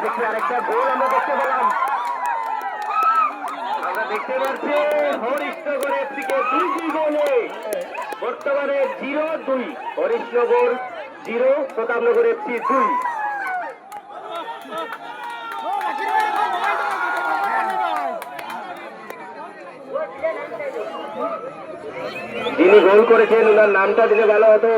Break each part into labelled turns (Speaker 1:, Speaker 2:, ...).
Speaker 1: দেখতে আরেকটা গোল আমরা দেখতে পেলাম। আমরা দেখতে পাচ্ছি হরিশনগর এফসিকে 2টি গোলে বর্তমানে 0-2। হরিশনগর 0, প্রতাপনগর এফসি 2। যিনি গোল করেছেন ওনার নামটা দিলে ভালো হতো।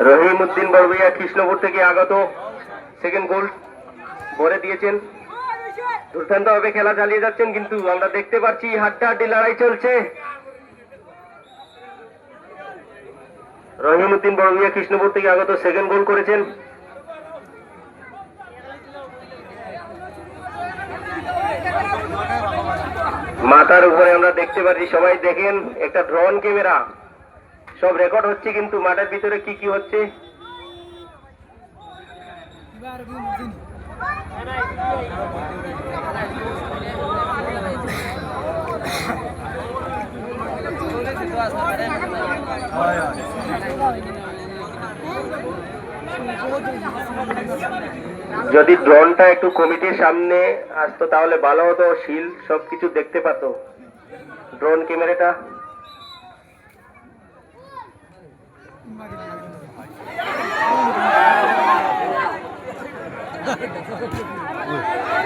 Speaker 1: রহিম উদ্দিন বড়ভূইয়া কৃষ্ণপুর থেকে আগত, সেকেন্ড গোল ভরে দিয়েছেন। দুর্দান্ত ভাবে খেলা চালিয়ে যাচ্ছেন, কিন্তু আমরা দেখতে পাচ্ছি হাড্ডাহাড্ডি লড়াই চলছে। রহিম উদ্দিন বড়ভূইয়া কৃষ্ণপুর থেকে আগত, সেকেন্ড গোল করেছেন। মাথার উপরে আমরা দেখতে পাচ্ছি, সবাই দেখেন একটা ড্রোন ক্যামেরা, সব রেকর্ড হচ্ছে, কিন্তু মাঠের ভিতরে কি কি হচ্ছে। যদি ড্রোনটা একটু কমিটির সামনে আসতো তাহলে ভালো হতো, শিল সবকিছু দেখতে পাতো ড্রোন ক্যামেরাটা।